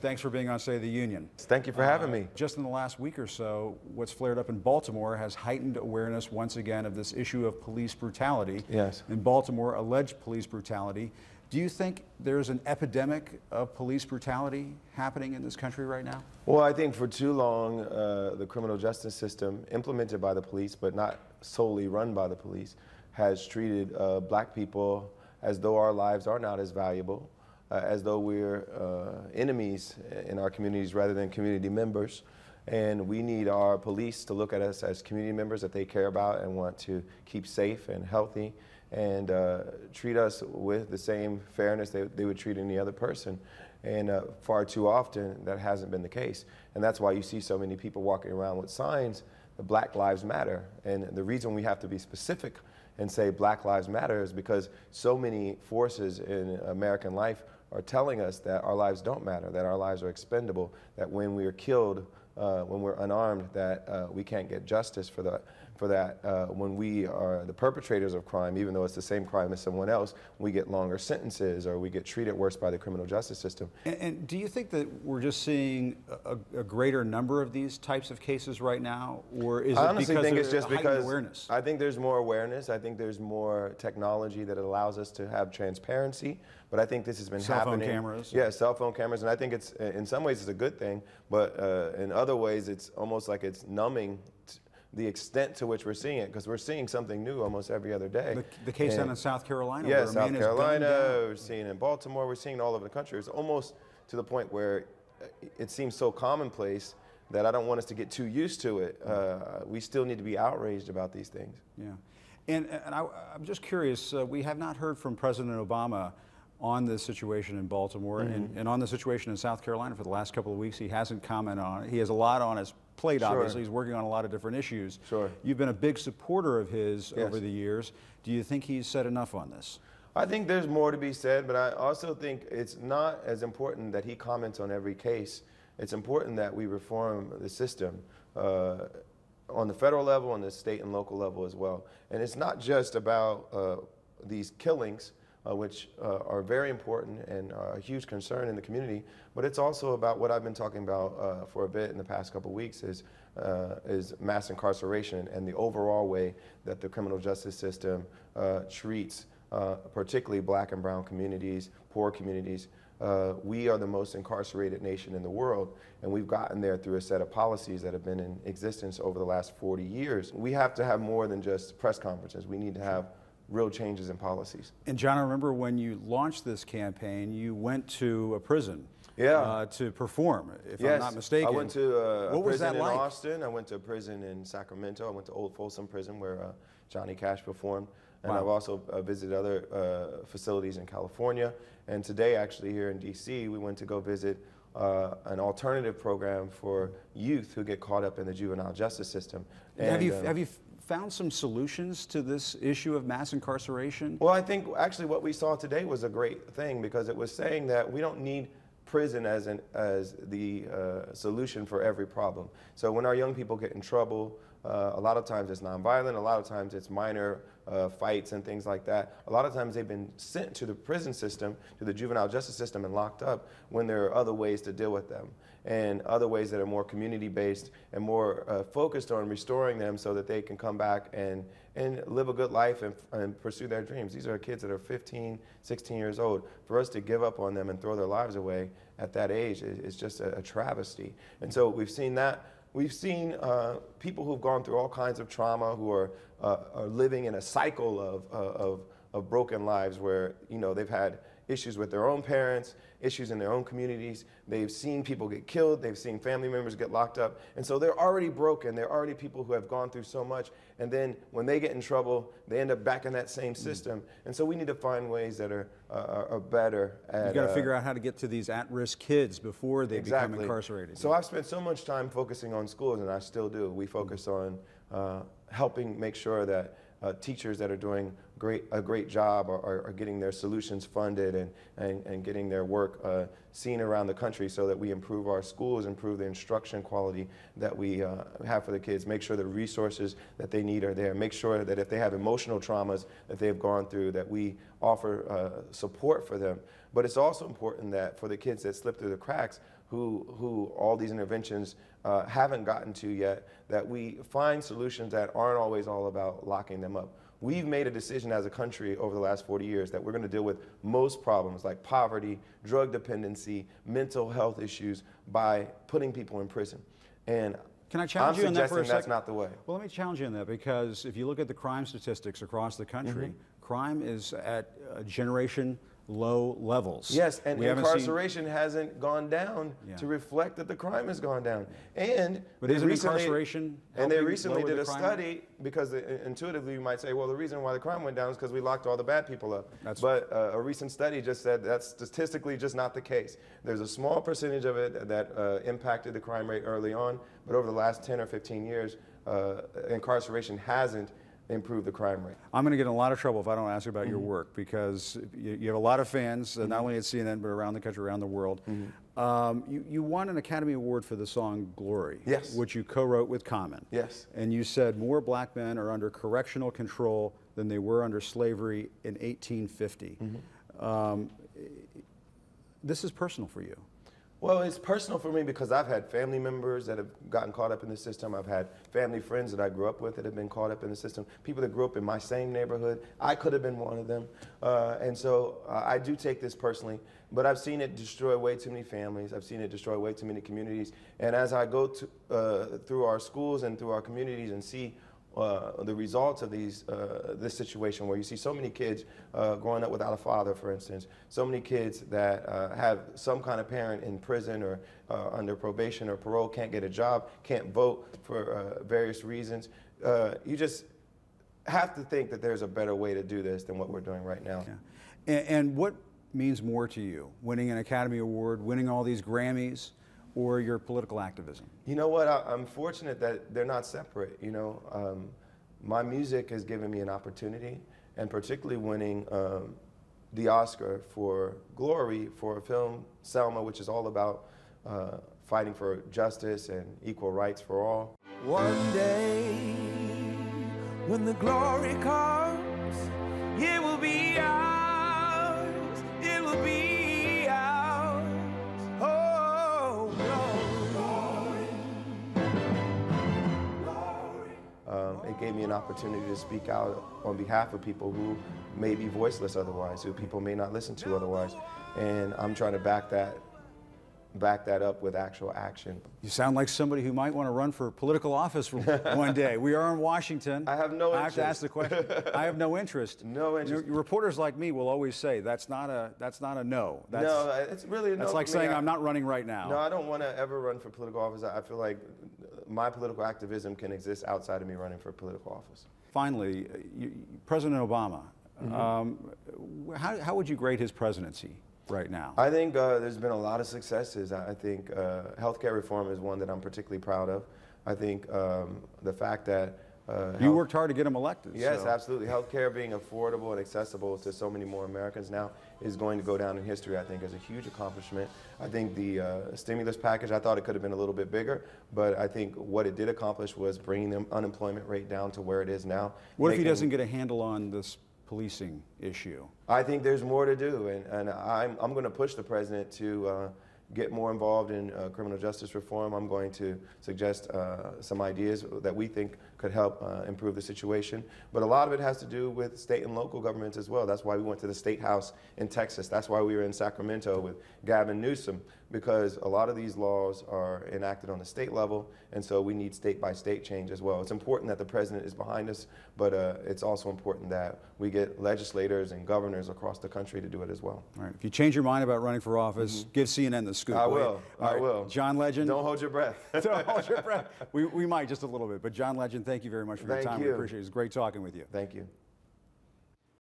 Thanks for being on State of the Union. Thank you for having me. Just in the last week or so, what's flared up in Baltimore has heightened awareness once again of this issue of police brutality. Yes. In Baltimore, alleged police brutality. Do you think there's an epidemic of police brutality happening in this country right now? Well, I think for too long, the criminal justice system, implemented by the police, but not solely run by the police, has treated black people as though our lives are not as valuable, as though we're enemies in our communities rather than community members. And we need our police to look at us as community members that they care about and want to keep safe and healthy, and treat us with the same fairness they would treat any other person. And far too often, that hasn't been the case. And that's why you see so many people walking around with signs that Black Lives Matter. And the reason we have to be specific and say Black Lives Matter is because so many forces in American life are telling us that our lives don't matter, that our lives are expendable, that when we are killed, when we're unarmed, that we can't get justice for that. When we are the perpetrators of crime, even though it's the same crime as someone else, we get longer sentences or we get treated worse by the criminal justice system. And do you think that we're just seeing a greater number of these types of cases right now, or is I it honestly because think it's just because awareness? I think there's more awareness. I think there's more technology that allows us to have transparency. But I think this has been happening. Cell phone cameras. Yeah, cell phone cameras, and I think it's in some ways it's a good thing, but in other ways it's almost like it's numbing the extent to which we're seeing it, because we're seeing something new almost every other day. The case down in South Carolina. Yeah, where a South man Carolina, is we're seeing it in Baltimore, we're seeing it all over the country. It's almost to the point where it seems so commonplace that I don't want us to get too used to it. We still need to be outraged about these things. Yeah, and I'm just curious, we have not heard from President Obama on this situation in Baltimore and on the situation in South Carolina for the last couple of weeks. He hasn't commented on it. He has a lot on his plate, Sure. obviously. He's working on a lot of different issues. Sure. You've been a big supporter of his Yes. over the years. Do you think he's said enough on this? I think there's more to be said, but I also think it's not as important that he comments on every case. It's important that we reform the system on the federal level, on the state and local level as well. And it's not just about these killings, which are very important and a huge concern in the community, but it's also about what I've been talking about for a bit in the past couple of weeks is mass incarceration and the overall way that the criminal justice system treats particularly black and brown communities, poor communities. We are the most incarcerated nation in the world, and we've gotten there through a set of policies that have been in existence over the last 40 years. We have to have more than just press conferences. We need to have real changes in policies. And John, I remember when you launched this campaign, you went to a prison to perform, if I'm not mistaken. I went to a prison in like? Austin. I went to a prison in Sacramento. I went to Old Folsom Prison where Johnny Cash performed. And Wow. I've also visited other facilities in California. And today, actually, here in D.C., we went to go visit an alternative program for youth who get caught up in the juvenile justice system. And, have you found some solutions to this issue of mass incarceration? Well, I think actually what we saw today was a great thing, because it was saying that we don't need prison as the solution for every problem. So when our young people get in trouble, a lot of times it's nonviolent, a lot of times it's minor fights and things like that. A lot of times they've been sent to the prison system, to the juvenile justice system, and locked up when there are other ways to deal with them, and other ways that are more community-based and more focused on restoring them so that they can come back and live a good life and pursue their dreams. These are kids that are 15, 16 years old. For us to give up on them and throw their lives away at that age is just a travesty. And so we've seen that. We've seen people who've gone through all kinds of trauma, who are living in a cycle of broken lives where, you know, they've had issues with their own parents, issues in their own communities. They've seen people get killed. They've seen family members get locked up. And so they're already broken. They're already people who have gone through so much. And then when they get in trouble, they end up back in that same system. And so we need to find ways that are better at... You've got to figure out how to get to these at-risk kids before they become incarcerated. So I've spent so much time focusing on schools, and I still do. We focus on helping make sure that teachers that are doing a great job are getting their solutions funded and getting their work seen around the country, so that we improve our schools, improve the instruction quality that we have for the kids, make sure the resources that they need are there, make sure that if they have emotional traumas that they've gone through, that we offer support for them. But it's also important that for the kids that slip through the cracks, who all these interventions haven't gotten to yet, that we find solutions that aren't always all about locking them up. We've made a decision as a country over the last 40 years that we're going to deal with most problems like poverty, drug dependency, mental health issues by putting people in prison. And can I challenge you on that for a second? That's not the way. Well, let me challenge you on that, because if you look at the crime statistics across the country, crime is at generation low levels. Yes, and incarceration hasn't gone down to reflect that the crime has gone down. And but isn't incarceration they recently did a study, because intuitively you might say, well, the reason why the crime went down is because we locked all the bad people up. But a recent study just said that's statistically just not the case. There's a small percentage of it that impacted the crime rate early on, but over the last 10 or 15 years, incarceration hasn't improve the crime rate. I'm going to get in a lot of trouble if I don't ask you about your work, because you have a lot of fans, not only at CNN, but around the country, around the world. You won an Academy Award for the song Glory, which you co-wrote with Common. Yes. And you said more black men are under correctional control than they were under slavery in 1850. This is personal for you. Well, it's personal for me because I've had family members that have gotten caught up in the system. I've had family friends that I grew up with that have been caught up in the system. People that grew up in my same neighborhood. I could have been one of them. And so I do take this personally, but I've seen it destroy way too many families. I've seen it destroy way too many communities. And as I go through our schools and through our communities and see the results of this situation, where you see so many kids growing up without a father, for instance, so many kids that have some kind of parent in prison or under probation or parole, can't get a job, can't vote for various reasons. You just have to think that there's a better way to do this than what we're doing right now. Yeah. And what means more to you, winning an Academy Award, winning all these Grammys, or your political activism? You know what, I'm fortunate that they're not separate. You know, my music has given me an opportunity, and particularly winning the Oscar for Glory for a film, Selma, which is all about fighting for justice and equal rights for all. One day, when the glory comes, it will be ours, it will be ours. Oh, glory, glory. It gave me an opportunity to speak out on behalf of people who may be voiceless otherwise, who people may not listen to otherwise. And I'm trying to back that up with actual action. You sound like somebody who might want to run for political office one day. We are in Washington. I have no interest. I have to ask the question. I have no interest. No interest. Reporters like me will always say that's not a no. No, it's really a no. That's like saying I'm not running right now. No, I don't want to ever run for political office. I feel like my political activism can exist outside of me running for political office. Finally, President Obama, how would you grade his presidency right now? I think there's been a lot of successes. I think healthcare reform is one that I'm particularly proud of. I think the fact that you worked hard to get him elected. Yes, so. Absolutely. Healthcare being affordable and accessible to so many more Americans now is going to go down in history, I think, as a huge accomplishment. I think the stimulus package, I thought it could have been a little bit bigger, but I think what it did accomplish was bringing the unemployment rate down to where it is now. What if he doesn't get a handle on this policing issue? I think there's more to do, and I'm going to push the president to get more involved in criminal justice reform. I'm going to suggest some ideas that we think could help improve the situation. But a lot of it has to do with state and local governments as well. That's why we went to the State House in Texas. That's why we were in Sacramento with Gavin Newsom, because a lot of these laws are enacted on the state level, and so we need state-by-state change as well. It's important that the president is behind us, but it's also important that we get legislators and governors across the country to do it as well. All right. If you change your mind about running for office, give CNN the scoop. I will. I will. John Legend. Don't hold your breath. Don't hold your breath. We might just a little bit, but John Legend, thank you very much for your time. Thank you. We appreciate it. It's great talking with you. Thank you.